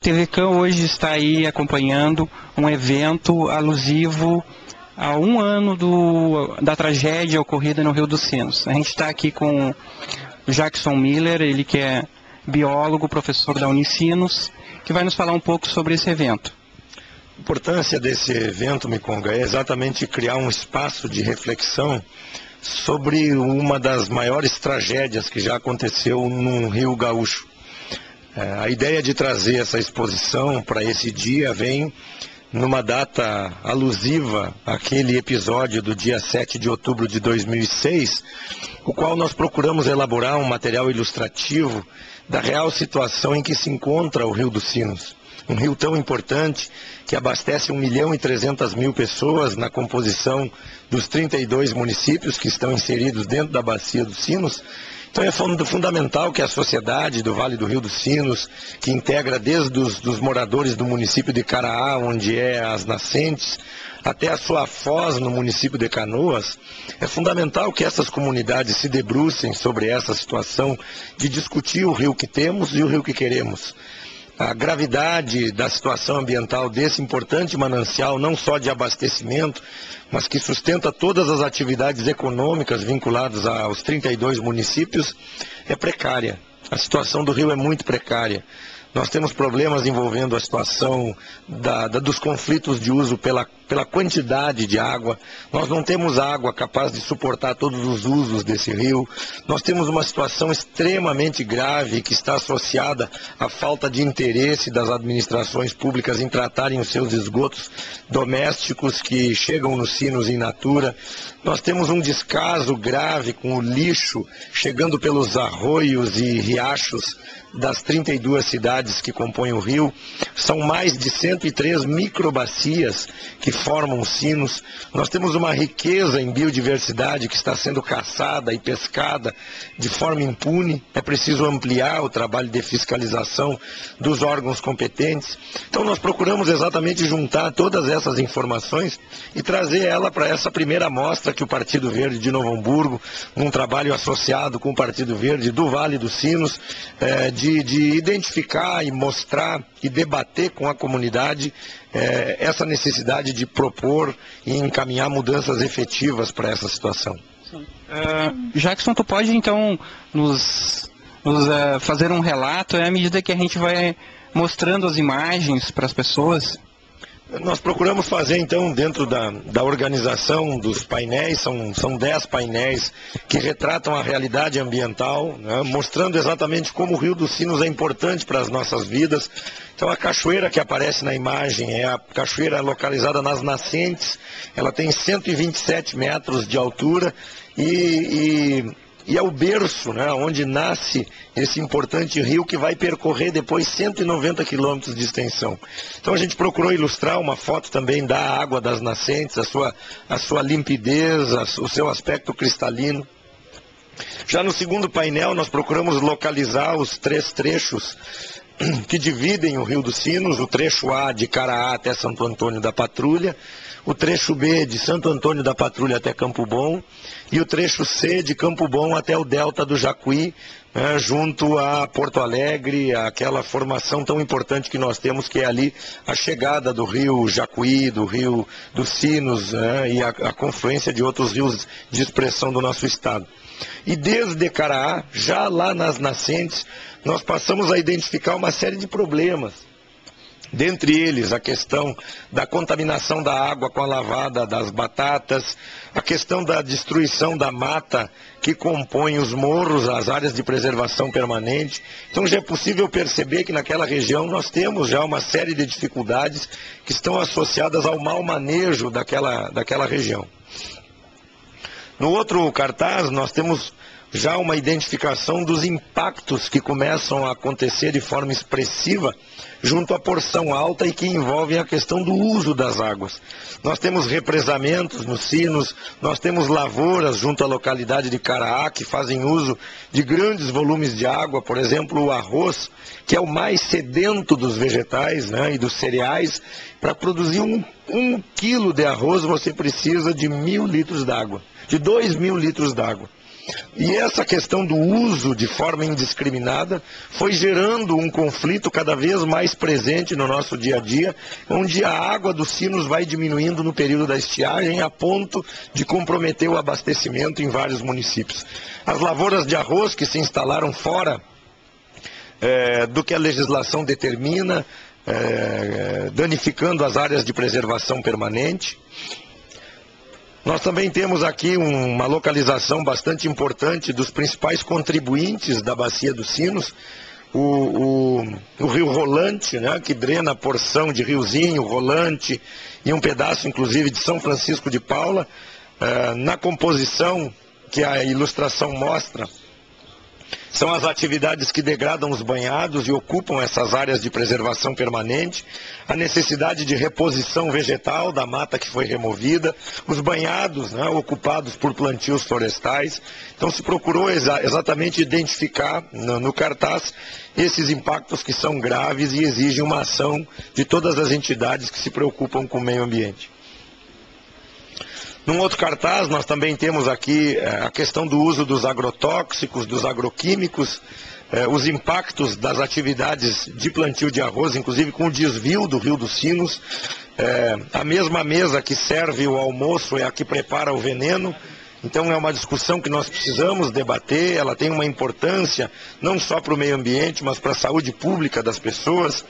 TV Can hoje está aí acompanhando um evento alusivo a um ano da tragédia ocorrida no Rio dos Sinos. A gente está aqui com o Jackson Miller, ele que é biólogo, professor da Unicinos, que vai nos falar um pouco sobre esse evento. A importância desse evento, Miconga, é exatamente criar um espaço de reflexão sobre uma das maiores tragédias que já aconteceu no Rio Gaúcho. A ideia de trazer essa exposição para esse dia vem numa data alusiva àquele episódio do dia 7 de outubro de 2006, o qual nós procuramos elaborar um material ilustrativo da real situação em que se encontra o Rio dos Sinos. Um rio tão importante que abastece 1.300.000 pessoas na composição dos 32 municípios que estão inseridos dentro da bacia dos Sinos. Então é fundamental que a sociedade do Vale do Rio dos Sinos, que integra desde os moradores do município de Caraá, onde é as nascentes, até a sua foz no município de Canoas, é fundamental que essas comunidades se debrucem sobre essa situação de discutir o rio que temos e o rio que queremos. A gravidade da situação ambiental desse importante manancial, não só de abastecimento, mas que sustenta todas as atividades econômicas vinculadas aos 32 municípios, é precária. A situação do rio é muito precária. Nós temos problemas envolvendo a situação dos conflitos de uso pela quantidade de água. Nós não temos água capaz de suportar todos os usos desse rio. Nós temos uma situação extremamente grave que está associada à falta de interesse das administrações públicas em tratarem os seus esgotos domésticos que chegam nos sinos in natura. Nós temos um descaso grave com o lixo chegando pelos arroios e riachos das 32 cidades que compõem o rio. São mais de 103 microbacias que formam os sinos. Nós temos uma riqueza em biodiversidade que está sendo caçada e pescada de forma impune. É preciso ampliar o trabalho de fiscalização dos órgãos competentes. Então nós procuramos exatamente juntar todas essas informações e trazer ela para essa primeira mostra que o Partido Verde de Novo Hamburgo, num trabalho associado com o Partido Verde do Vale dos Sinos, de identificar e mostrar e debater com a comunidade essa necessidade de propor e encaminhar mudanças efetivas para essa situação. Jackson, tu pode então nos fazer um relato à medida que a gente vai mostrando as imagens para as pessoas? Nós procuramos fazer, então, dentro da organização dos painéis, são 10 painéis que retratam a realidade ambiental, né, mostrando exatamente como o Rio dos Sinos é importante para as nossas vidas. Então, a cachoeira que aparece na imagem é a cachoeira localizada nas nascentes, ela tem 127 metros de altura e é o berço, né, onde nasce esse importante rio que vai percorrer depois 190 quilômetros de extensão. Então a gente procurou ilustrar uma foto também da água das nascentes, a sua limpidez, o seu aspecto cristalino. Já no segundo painel nós procuramos localizar os 3 trechos que dividem o Rio dos Sinos, o trecho A de Caraá até Santo Antônio da Patrulha, o trecho B de Santo Antônio da Patrulha até Campo Bom e o trecho C de Campo Bom até o Delta do Jacuí, né, junto a Porto Alegre, aquela formação tão importante que nós temos, que é ali a chegada do rio Jacuí, do rio dos Sinos, né, e a confluência de outros rios de expressão do nosso estado. E desde Caraá, já lá nas nascentes, nós passamos a identificar uma série de problemas. Dentre eles, a questão da contaminação da água com a lavada das batatas, a questão da destruição da mata que compõe os morros, as áreas de preservação permanente. Então já é possível perceber que naquela região nós temos já uma série de dificuldades que estão associadas ao mau manejo daquela região. No outro cartaz, nós temos já uma identificação dos impactos que começam a acontecer de forma expressiva junto à porção alta e que envolvem a questão do uso das águas. Nós temos represamentos nos sinos, nós temos lavouras junto à localidade de Caraá que fazem uso de grandes volumes de água, por exemplo, o arroz, que é o mais sedento dos vegetais, né, e dos cereais. Para produzir um quilo de arroz você precisa de 1.000 litros d'água, de 2.000 litros d'água. E essa questão do uso de forma indiscriminada foi gerando um conflito cada vez mais presente no nosso dia a dia, onde a água dos sinos vai diminuindo no período da estiagem a ponto de comprometer o abastecimento em vários municípios. As lavouras de arroz que se instalaram fora do que a legislação determina, danificando as áreas de preservação permanente. Nós também temos aqui uma localização bastante importante dos principais contribuintes da Bacia dos Sinos, o rio Rolante, né, que drena a porção de Riozinho, Rolante e um pedaço inclusive de São Francisco de Paula. Na composição que a ilustração mostra, são as atividades que degradam os banhados e ocupam essas áreas de preservação permanente, a necessidade de reposição vegetal da mata que foi removida, os banhados, né, ocupados por plantios florestais. Então se procurou exatamente identificar no cartaz esses impactos que são graves e exigem uma ação de todas as entidades que se preocupam com o meio ambiente. Num outro cartaz, nós também temos aqui a questão do uso dos agrotóxicos, dos agroquímicos, os impactos das atividades de plantio de arroz, inclusive com o desvio do Rio dos Sinos. A mesma mesa que serve o almoço é a que prepara o veneno. Então é uma discussão que nós precisamos debater, ela tem uma importância não só para o meio ambiente, mas para a saúde pública das pessoas.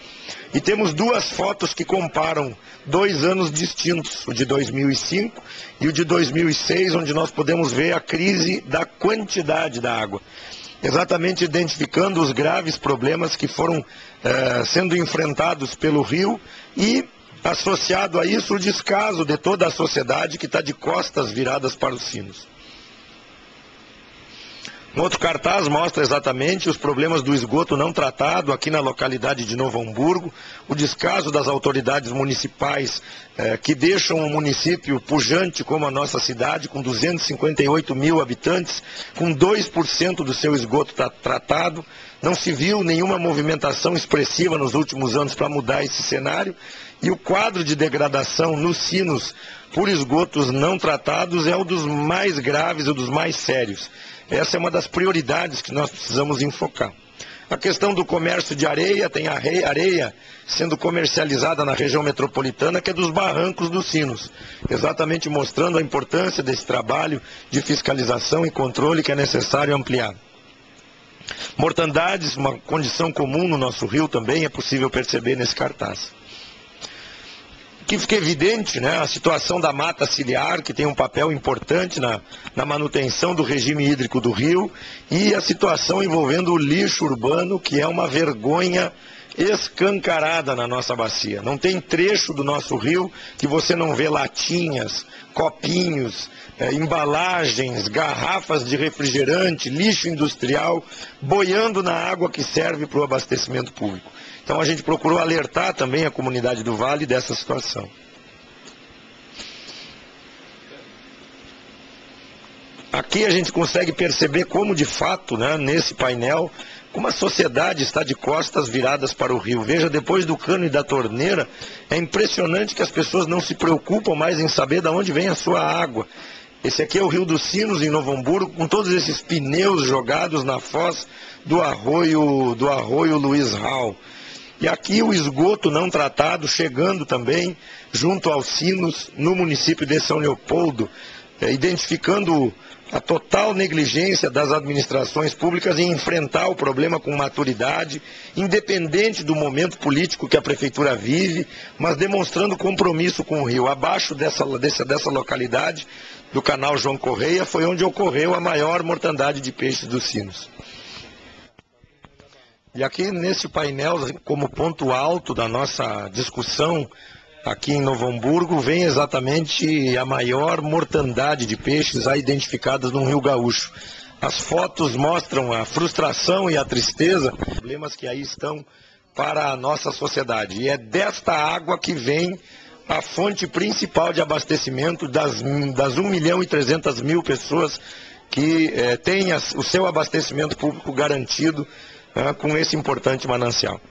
E temos duas fotos que comparam 2 anos distintos, o de 2005 e o de 2006, onde nós podemos ver a crise da quantidade da água, exatamente identificando os graves problemas que foram sendo enfrentados pelo rio e, associado a isso, o descaso de toda a sociedade que está de costas viradas para os sinos. Um outro cartaz mostra exatamente os problemas do esgoto não tratado aqui na localidade de Novo Hamburgo, o descaso das autoridades municipais que deixam um município pujante como a nossa cidade, com 258 mil habitantes, com 2% do seu esgoto tratado. Não se viu nenhuma movimentação expressiva nos últimos anos para mudar esse cenário, e o quadro de degradação nos sinos por esgotos não tratados é um dos mais graves e dos mais sérios. Essa é uma das prioridades que nós precisamos enfocar. A questão do comércio de areia, tem areia sendo comercializada na região metropolitana, que é dos barrancos dos sinos, exatamente mostrando a importância desse trabalho de fiscalização e controle que é necessário ampliar. Mortandades, uma condição comum no nosso rio também, é possível perceber nesse cartaz. Que fica evidente, né, a situação da mata ciliar, que tem um papel importante na manutenção do regime hídrico do rio, e a situação envolvendo o lixo urbano, que é uma vergonha escancarada na nossa bacia. Não tem trecho do nosso rio que você não vê latinhas, copinhos, embalagens, garrafas de refrigerante, lixo industrial, boiando na água que serve para o abastecimento público. Então a gente procurou alertar também a comunidade do Vale dessa situação. Aqui a gente consegue perceber como de fato, né, nesse painel, como a sociedade está de costas viradas para o rio. Veja, depois do cano e da torneira, é impressionante que as pessoas não se preocupam mais em saber de onde vem a sua água. Esse aqui é o Rio dos Sinos, em Novo Hamburgo, com todos esses pneus jogados na foz do arroio Luiz Rau. E aqui o esgoto não tratado chegando também junto aos sinos no município de São Leopoldo, identificando a total negligência das administrações públicas em enfrentar o problema com maturidade, independente do momento político que a prefeitura vive, mas demonstrando compromisso com o rio. Abaixo dessa localidade, do canal João Correia, foi onde ocorreu a maior mortandade de peixes dos sinos. E aqui nesse painel, como ponto alto da nossa discussão aqui em Novo Hamburgo, vem exatamente a maior mortandade de peixes identificadas no Rio Gaúcho. As fotos mostram a frustração e a tristeza, problemas que aí estão para a nossa sociedade. E é desta água que vem a fonte principal de abastecimento das 1.300.000 pessoas que têm o seu abastecimento público garantido com esse importante manancial.